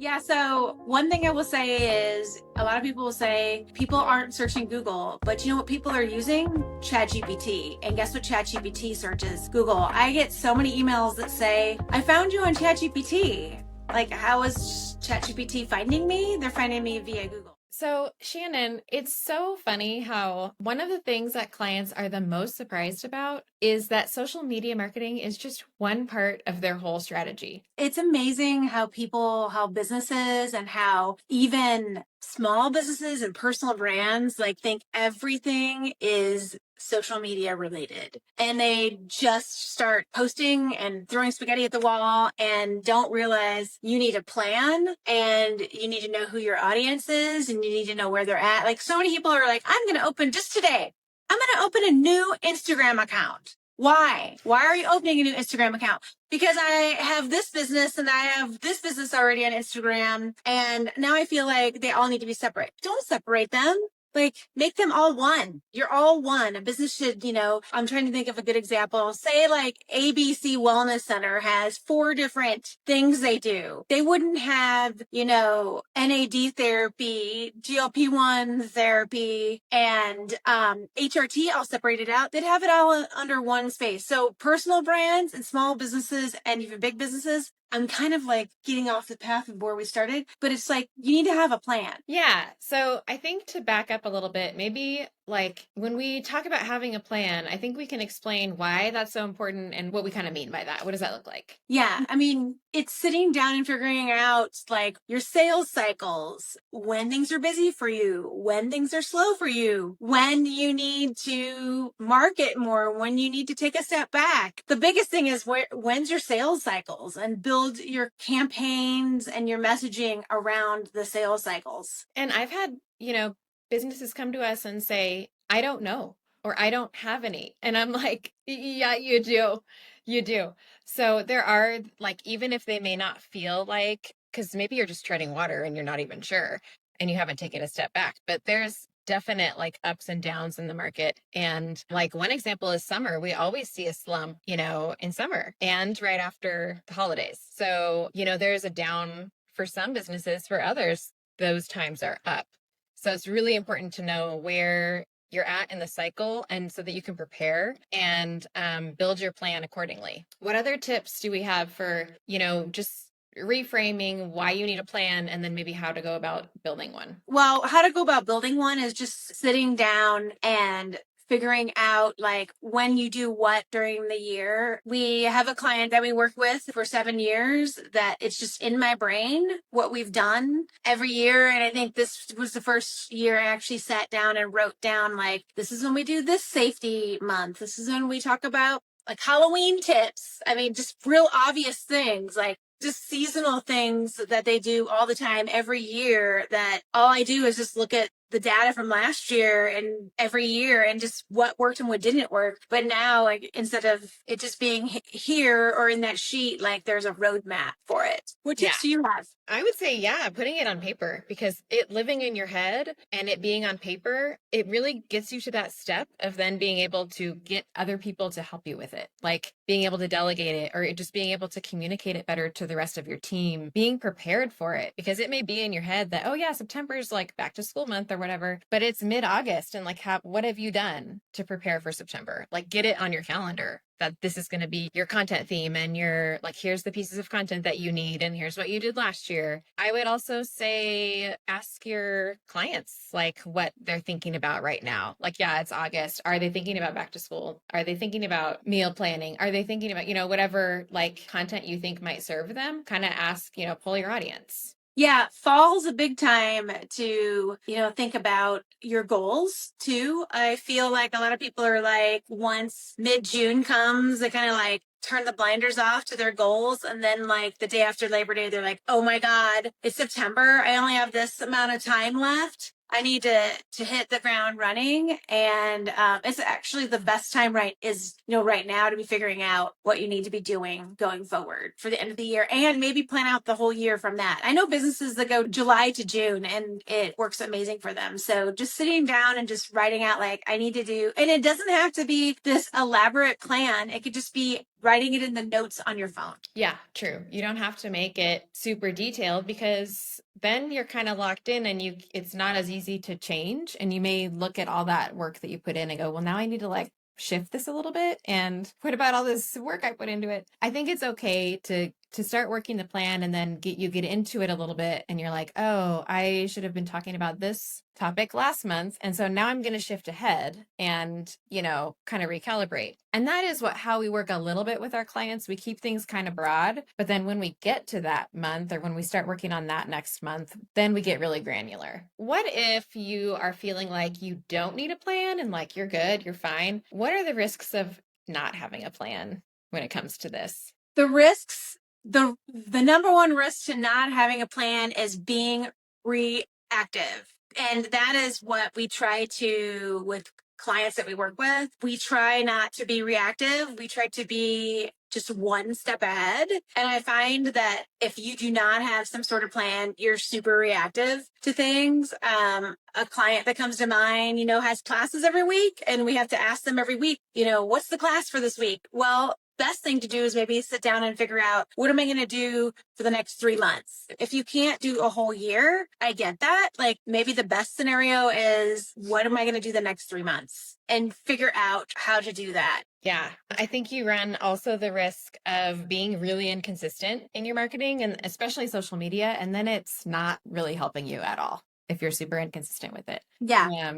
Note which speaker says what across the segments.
Speaker 1: Yeah, so one thing I will say is a lot of people will say people aren't searching Google, but you know what people are using? ChatGPT. And guess what ChatGPT searches? Google. I get so many emails that say, I found you on ChatGPT. Like, how is ChatGPT finding me? They're finding me via Google.
Speaker 2: So, Shannon, it's so funny how one of the things that clients are the most surprised about is that social media marketing is just one part of their whole strategy.
Speaker 1: It's amazing how people, how businesses and how even small businesses and personal brands like think everything is social media related. And they just start posting and throwing spaghetti at the wall and don't realize you need a plan and you need to know who your audience is and you need to know where they're at. Like so many people are like, I'm going to open just today. I'm going to open a new Instagram account. Why? Why are you opening a new Instagram account? Because I have this business and I have this business already on Instagram. And now I feel like they all need to be separate. Don't separate them. Like make them all one. You're all one. A business should, I'm trying to think of a good example. Say like ABC Wellness Center has 4 different things they do. They wouldn't have, NAD therapy, GLP-1 therapy, and HRT all separated out. They'd have it all under one space. So personal brands and small businesses and even big businesses, I'm kind of like getting off the path of where we started, but it's like you need to have a plan.
Speaker 2: Yeah. So I think to back up a little bit, maybe like when we talk about having a plan, I think we can explain why that's so important and what we kind of mean by that. What does that look like?
Speaker 1: Yeah, I mean, it's sitting down and figuring out like your sales cycles, when things are busy for you, when things are slow for you, when you need to market more, when you need to take a step back. The biggest thing is when's your sales cycles and build your campaigns and your messaging around the sales cycles.
Speaker 2: And I've had, businesses come to us and say, I don't know, or I don't have any. And I'm like, yeah, you do. You do. So there are like, even if they may not feel like, because maybe you're just treading water and you're not even sure and you haven't taken a step back, but there's definite like ups and downs in the market. And like one example is summer. We always see a slump, in summer and right after the holidays. So, there's a down for some businesses, for others, those times are up. So it's really important to know where you're at in the cycle and so that you can prepare and build your plan accordingly. What other tips do we have for, just reframing why you need a plan and then maybe how to go about building one?
Speaker 1: Well, how to go about building one is just sitting down and figuring out like when you do what during the year. We have a client that we work with for 7 years that it's just in my brain what we've done every year. And I think this was the first year I actually sat down and wrote down like, this is when we do this safety month. This is when we talk about like Halloween tips. I mean, just real obvious things like just seasonal things that they do all the time every year that all I do is just look at the data from last year and every year and just what worked and what didn't work. But now, like, instead of it just being here or in that sheet, like there's a roadmap for it. What
Speaker 2: Yeah.
Speaker 1: tips do you have?
Speaker 2: I would say, yeah, putting it on paper because it living in your head and it being on paper, it really gets you to that step of then being able to get other people to help you with it. Like being able to delegate it or just being able to communicate it better to the rest of your team, being prepared for it because it may be in your head that, oh, yeah, September is like back to school month or whatever, but it's mid-August and like, what have you done to prepare for September? Like get it on your calendar that this is going to be your content theme and you're like, here's the pieces of content that you need and here's what you did last year. I would also say ask your clients like what they're thinking about right now. Like, yeah, it's August. Are they thinking about back to school? Are they thinking about meal planning? Are they thinking about, whatever like content you think might serve them? Kind of ask, pull your audience.
Speaker 1: Yeah, fall's a big time to, think about your goals too. I feel like a lot of people are like, once mid-June comes, they kind of like turn the blinders off to their goals. And then like the day after Labor Day, they're like, oh my God, it's September. I only have this amount of time left. I need to hit the ground running. And it's actually the best time right now to be figuring out what you need to be doing going forward for the end of the year and maybe plan out the whole year from that. I know businesses that go July to June and it works amazing for them. So just sitting down and just writing out like I need to do, and it doesn't have to be this elaborate plan. It could just be writing it in the notes on your phone.
Speaker 2: Yeah, true. You don't have to make it super detailed because then you're kind of locked in and it's not as easy to change. And you may look at all that work that you put in and go, well, now I need to like shift this a little bit. And what about all this work I put into it? I think it's okay to start working the plan and then get into it a little bit and you're like, oh, I should have been talking about this topic last month. And so now I'm going to shift ahead and, kind of recalibrate. And that is how we work a little bit with our clients. We keep things kind of broad, but then when we get to that month or when we start working on that next month, then we get really granular. What if you are feeling like you don't need a plan and like you're good, you're fine? What are the risks of not having a plan when it comes to this?
Speaker 1: The risks, the number one risk to not having a plan is being reactive. And that is what we try to with clients that we work with. We try not to be reactive. We try to be just one step ahead. And I find that if you do not have some sort of plan, you're super reactive to things. A client that comes to mind, has classes every week, and we have to ask them every week, what's the class for this week? Well, best thing to do is maybe sit down and figure out, what am I going to do for the next 3 months? If you can't do a whole year, I get that. Like maybe the best scenario is, what am I going to do the next 3 months? And figure out how to do that.
Speaker 2: Yeah, I think you run also the risk of being really inconsistent in your marketing and especially social media. And then it's not really helping you at all if you're super inconsistent with it.
Speaker 1: Yeah.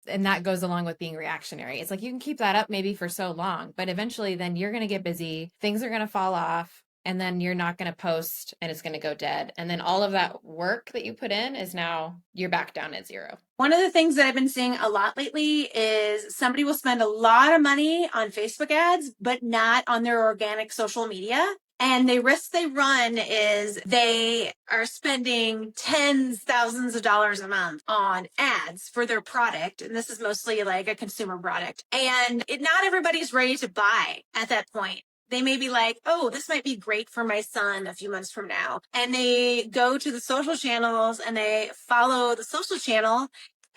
Speaker 2: And that goes along with being reactionary. It's like you can keep that up maybe for so long, but eventually then you're going to get busy, things are going to fall off, and then you're not going to post and it's going to go dead. And then all of that work that you put in is now you're back down at zero.
Speaker 1: One of the things that I've been seeing a lot lately is somebody will spend a lot of money on Facebook ads, but not on their organic social media. And the risk they run is they are spending thousands of dollars a month on ads for their product. And this is mostly like a consumer product. And not everybody's ready to buy at that point. They may be like, oh, this might be great for my son a few months from now. And they go to the social channels and they follow the social channel,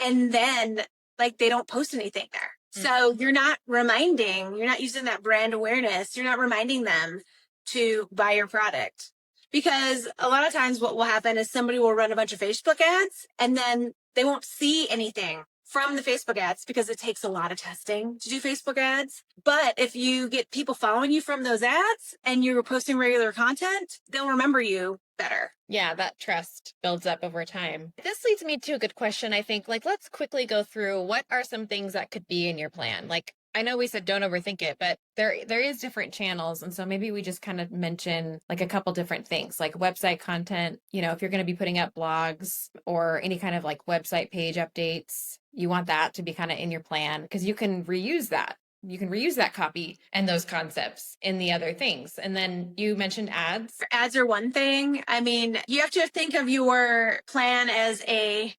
Speaker 1: and then like they don't post anything there. So you're not using that brand awareness. You're not reminding them to buy your product. Because a lot of times what will happen is somebody will run a bunch of Facebook ads and then they won't see anything from the Facebook ads because it takes a lot of testing to do Facebook ads. But if you get people following you from those ads and you're posting regular content, they'll remember you better.
Speaker 2: Yeah, that trust builds up over time. This leads me to a good question, I think. Like, let's quickly go through what are some things that could be in your plan? Like, I know we said don't overthink it, but there is different channels. And so maybe we just kind of mention like a couple different things, like website content. If you're going to be putting up blogs or any kind of like website page updates, you want that to be kind of in your plan because you can reuse that. You can reuse that copy and those concepts in the other things. And then you mentioned ads.
Speaker 1: Ads are one thing. I mean, you have to think of your plan as a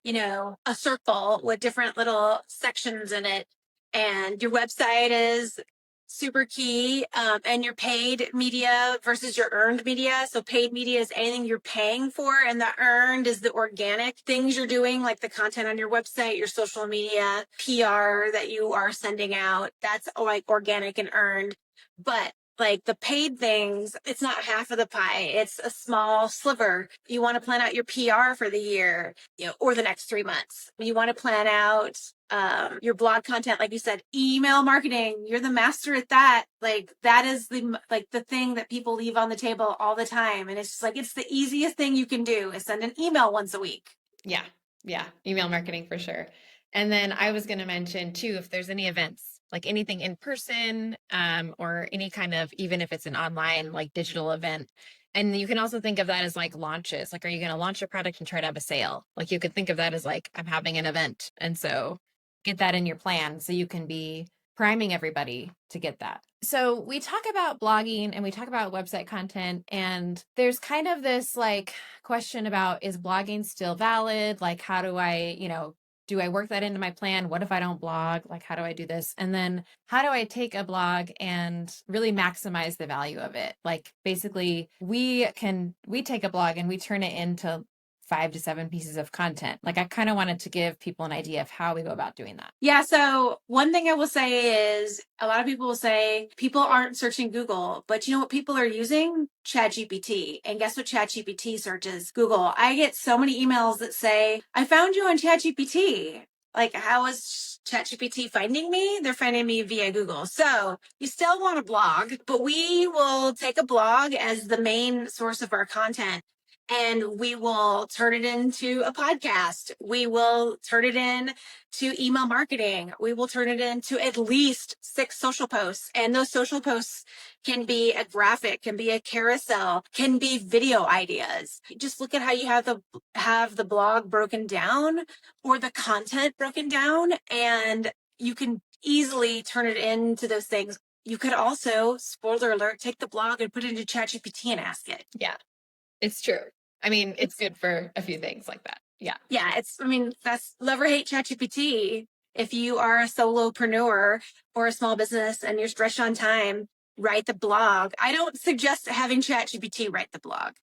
Speaker 1: circle with different little sections in it. And your website is super key, and your paid media versus your earned media. So paid media is anything you're paying for, and the earned is the organic things you're doing, like the content on your website, your social media, PR that you are sending out. That's like organic and earned. But like the paid things, it's not half of the pie. It's a small sliver. You want to plan out your PR for the year, or the next 3 months. You want to plan out your blog content, like you said, email marketing. You're the master at that. Like that is the thing that people leave on the table all the time. And it's just like, it's the easiest thing you can do is send an email once a week.
Speaker 2: Yeah. Email marketing for sure. And then I was going to mention too, if there's any events, like anything in person, or any kind of, even if it's an online, like digital event. And you can also think of that as like launches. Like, are you going to launch a product and try to have a sale? Like you could think of that as like, I'm having an event. And so get that in your plan so you can be priming everybody to get that. So we talk about blogging and we talk about website content, and there's kind of this like question about, is blogging still valid? Like, how do I, do I work that into my plan? What if I don't blog? Like, how do I do this? And then how do I take a blog and really maximize the value of it? Like basically we take a blog and we turn it into 5 to 7 pieces of content? Like, I kind of wanted to give people an idea of how we go about doing that.
Speaker 1: Yeah. So one thing I will say is a lot of people will say people aren't searching Google, but you know what people are using? ChatGPT. And guess what ChatGPT searches? Google. I get so many emails that say, I found you on ChatGPT. Like, how is ChatGPT finding me? They're finding me via Google. So you still want a blog, but we will take a blog as the main source of our content. And we will turn it into a podcast. We will turn it in to email marketing. We will turn it into at least 6 social posts. And those social posts can be a graphic, can be a carousel, can be video ideas. Just look at how you have the blog broken down or the content broken down, and you can easily turn it into those things. You could also, spoiler alert, take the blog and put it into ChatGPT and ask it.
Speaker 2: Yeah, it's true. I mean, it's good for a few things like that. Yeah.
Speaker 1: Yeah, that's love or hate ChatGPT. If you are a solopreneur or a small business and you're stretched on time, write the blog. I don't suggest having ChatGPT write the blog,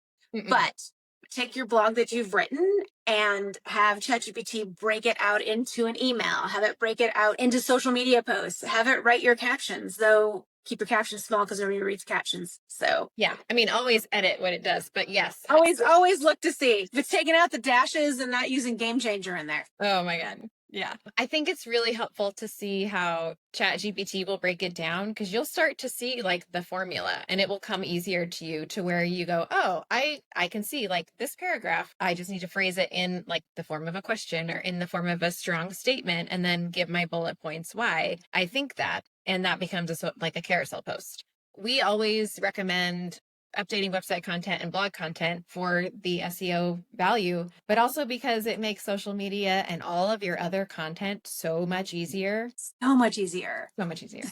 Speaker 1: but take your blog that you've written and have ChatGPT break it out into an email, have it break it out into social media posts, have it write your captions, though keep your captions small because nobody reads captions. So
Speaker 2: yeah, I mean, always edit what it does, but yes.
Speaker 1: Always look to see if it's taking out the dashes and not using Game Changer in there.
Speaker 2: Oh my God. Yeah. I think it's really helpful to see how ChatGPT will break it down, because you'll start to see like the formula, and it will come easier to you to where you go, oh, I can see like this paragraph. I just need to phrase it in like the form of a question or in the form of a strong statement, and then give my bullet points why I think that. And that becomes like a carousel post. We always recommend updating website content and blog content for the SEO value, but also because it makes social media and all of your other content so much easier.
Speaker 1: So much easier.
Speaker 2: So much easier.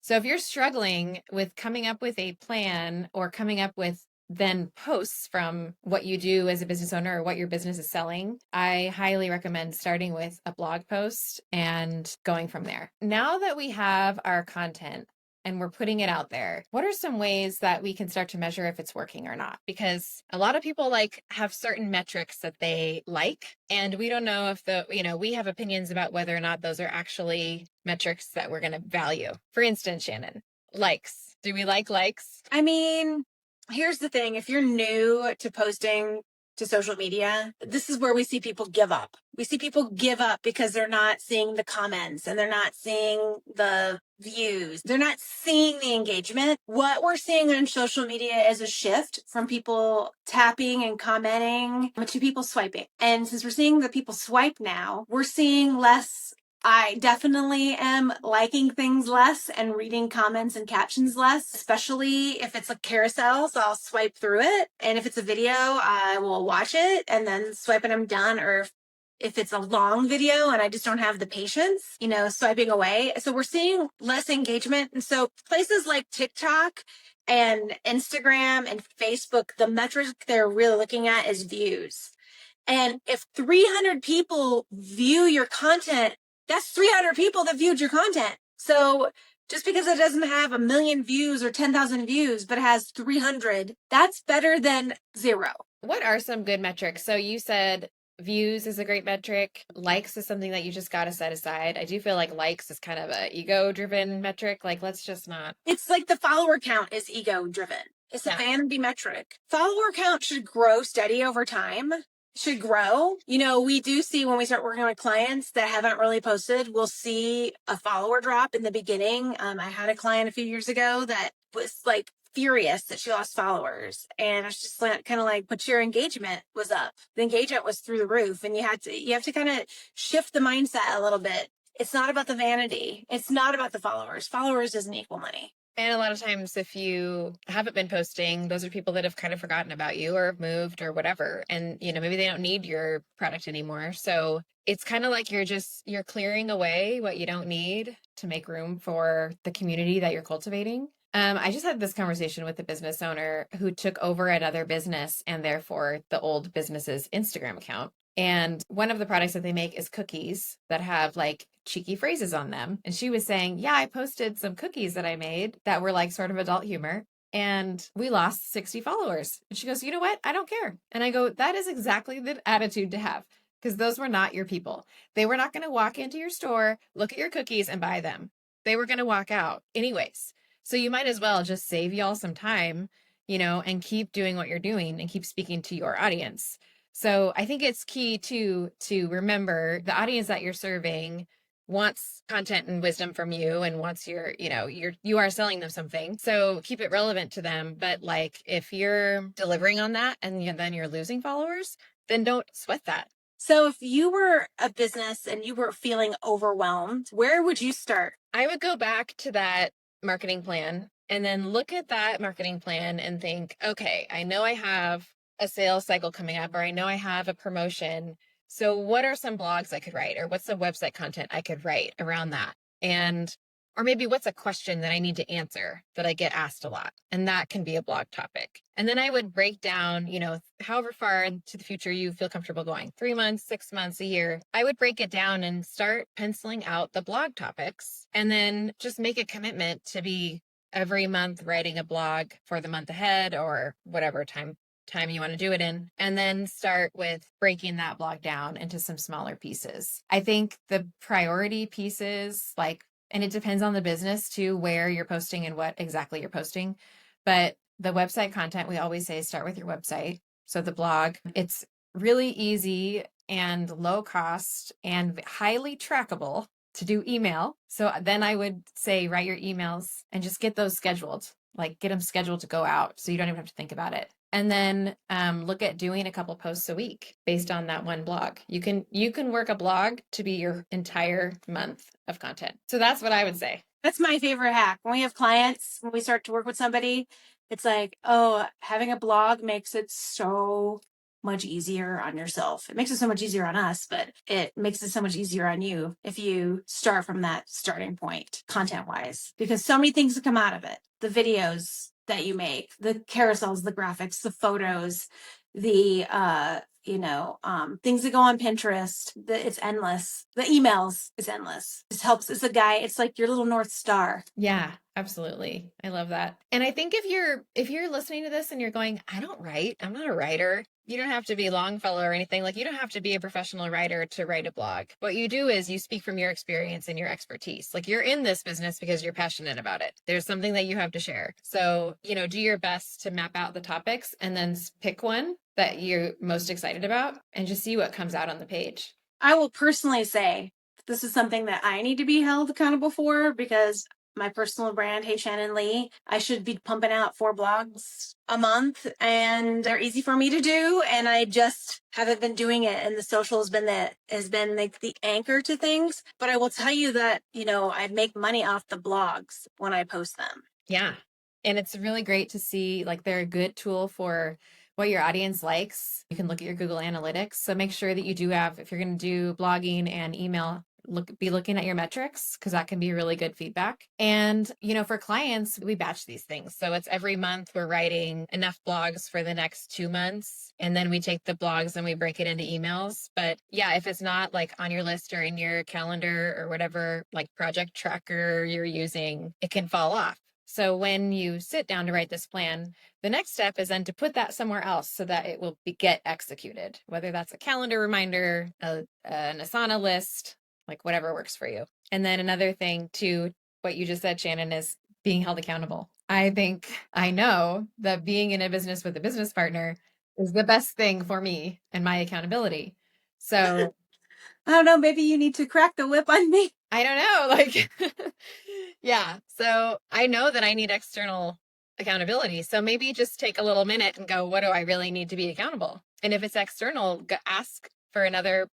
Speaker 2: So if you're struggling with coming up with a plan or coming up with then posts from what you do as a business owner or what your business is selling, I highly recommend starting with a blog post and going from there. Now that we have our content and we're putting it out there, what are some ways that we can start to measure if it's working or not? Because a lot of people like have certain metrics that they like, and we don't know if we have opinions about whether or not those are actually metrics that we're going to value. For instance, Shannon, likes. Do we like likes?
Speaker 1: I mean, here's the thing. If you're new to posting to social media, this is where we see people give up. We see people give up because they're not seeing the comments and they're not seeing the views. They're not seeing the engagement. What we're seeing on social media is a shift from people tapping and commenting to people swiping. And since we're seeing the people swipe now, we're seeing less. I definitely am liking things less and reading comments and captions less, especially if it's a carousel. So I'll swipe through it. And if it's a video, I will watch it and then swipe and I'm done. Or if it's a long video and I just don't have the patience, swiping away. So we're seeing less engagement. And so places like TikTok and Instagram and Facebook, the metric they're really looking at is views. And if 300 people view your content, that's 300 people that viewed your content. So just because it doesn't have 1 million views or 10,000 views, but it has 300, that's better than 0.
Speaker 2: What are some good metrics? So you said views is a great metric. Likes is something that you just got to set aside. I do feel like likes is kind of a ego-driven metric. Like, let's just not.
Speaker 1: It's like the follower count is ego-driven. It's a vanity metric. Follower count should grow steady over time. Should grow. We do see when we start working with clients that haven't really posted, we'll see a follower drop in the beginning. I had a client a few years ago that was like furious that she lost followers. And I was just kind of like, but your engagement was up. The engagement was through the roof. And you have to kind of shift the mindset a little bit. It's not about the vanity. It's not about the followers. Followers doesn't equal money.
Speaker 2: And a lot of times if you haven't been posting, those are people that have kind of forgotten about you or have moved or whatever. And, maybe they don't need your product anymore. So it's kind of like you're clearing away what you don't need to make room for the community that you're cultivating. I just had this conversation with a business owner who took over another business and therefore the old business's Instagram account. And one of the products that they make is cookies that have like cheeky phrases on them. And she was saying, yeah, I posted some cookies that I made that were like sort of adult humor. and we lost 60 followers. And she goes, you know what? I don't care. And I go, that is exactly the attitude to have, because those were not your people. They were not going to walk into your store, look at your cookies and buy them. They were going to walk out anyways. So you might as well just save y'all some time, and keep doing what you're doing and keep speaking to your audience. So I think it's key to remember the audience that you're serving wants content and wisdom from you, and wants you are selling them something. So keep it relevant to them. But like, if you're delivering on that and then you're losing followers, then don't sweat that.
Speaker 1: So if you were a business and you were feeling overwhelmed, where would you start?
Speaker 2: I would go back to that marketing plan and then look at that marketing plan and think, okay, I know I have a sales cycle coming up, or I know I have a promotion. So what are some blogs I could write, or what's the website content I could write around that? Or maybe what's a question that I need to answer that I get asked a lot? And that can be a blog topic. And then I would break down, however far into the future you feel comfortable going, 3 months, 6 months, a year, I would break it down and start penciling out the blog topics, and then just make a commitment to be every month writing a blog for the month ahead, or whatever time you want to do it in, and then start with breaking that blog down into some smaller pieces. I think the priority pieces, and it depends on the business too, where you're posting and what exactly you're posting. But the website content, we always say, start with your website. So the blog, it's really easy and low cost and highly trackable to do email. So then I would say, write your emails and just get those scheduled, get them scheduled to go out, so you don't even have to think about it. And then look at doing a couple posts a week based on that one blog. You can work a blog to be your entire month of content. So that's what I would say.
Speaker 1: That's my favorite hack. When we have clients, when we start to work with somebody, it's like, oh, having a blog makes it so much easier on yourself. It makes it so much easier on us, but it makes it so much easier on you if you start from that starting point, content-wise, because so many things come out of it. The videos that you make, the carousels, the graphics, the photos, the things that go on Pinterest. It's endless. The emails is endless. It helps. It's a guy. It's like your little North Star.
Speaker 2: Yeah, absolutely. I love that. And I think if you're listening to this and you're going, I don't write, I'm not a writer. You don't have to be Longfellow or anything. You don't have to be a professional writer to write a blog. What you do is you speak from your experience and your expertise. You're in this business because you're passionate about it. There's something that you have to share. So, do your best to map out the topics and then pick one that you're most excited about and just see what comes out on the page.
Speaker 1: I will personally say this is something that I need to be held accountable for, because my personal brand, Hey Shannon Lee, I should be pumping out 4 blogs a month, and they're easy for me to do. And I just haven't been doing it. And the social has been the anchor to things. But I will tell you that, I make money off the blogs when I post them.
Speaker 2: Yeah. And it's really great to see, they're a good tool for what your audience likes. You can look at your Google Analytics. So make sure that you do have, if you're going to do blogging and email, be looking at your metrics, because that can be really good feedback. And, for clients, we batch these things. So it's every month we're writing enough blogs for the next 2 months. And then we take the blogs and we break it into emails. But yeah, if it's not on your list or in your calendar or whatever, project tracker you're using, it can fall off. So when you sit down to write this plan, the next step is then to put that somewhere else so that it will get executed, whether that's a calendar reminder, an Asana list, whatever works for you. And then another thing to what you just said, Shannon, is being held accountable. I know that being in a business with a business partner is the best thing for me and my accountability. So
Speaker 1: I don't know, maybe you need to crack the whip on me.
Speaker 2: I don't know, yeah. So I know that I need external accountability. So maybe just take a little minute and go, what do I really need to be accountable? And if it's external, ask for another,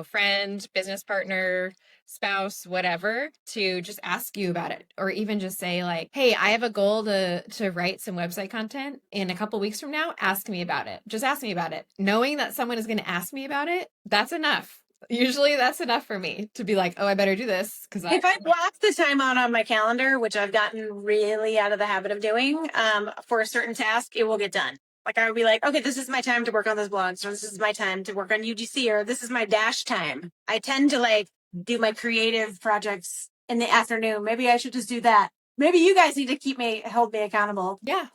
Speaker 2: friend, business partner, spouse, whatever, to just ask you about it. Or even just say hey, I have a goal to write some website content in a couple weeks from now. Ask me about it. Just ask me about it. Knowing that someone is going to ask me about it, that's enough. Usually that's enough for me to be oh, I better do this. Because
Speaker 1: if I block the time out on my calendar, which I've gotten really out of the habit of doing, for a certain task, it will get done. I would be okay, this is my time to work on this blog. So this is my time to work on UGC, or this is my dash time. I tend to do my creative projects in the afternoon. Maybe I should just do that. Maybe you guys need to hold me accountable.
Speaker 2: Yeah.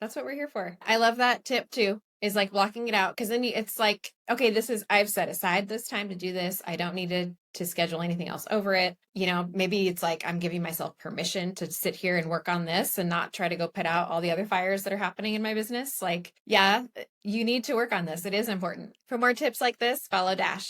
Speaker 2: That's what we're here for. I love that tip too, is like blocking it out. Cause then it's like, okay, I've set aside this time to do this. I don't need to schedule anything else over it. You know, maybe it's like I'm giving myself permission to sit here and work on this and not try to go put out all the other fires that are happening in my business. Like, yeah, you need to work on this. It is important. For more tips like this, follow Dash.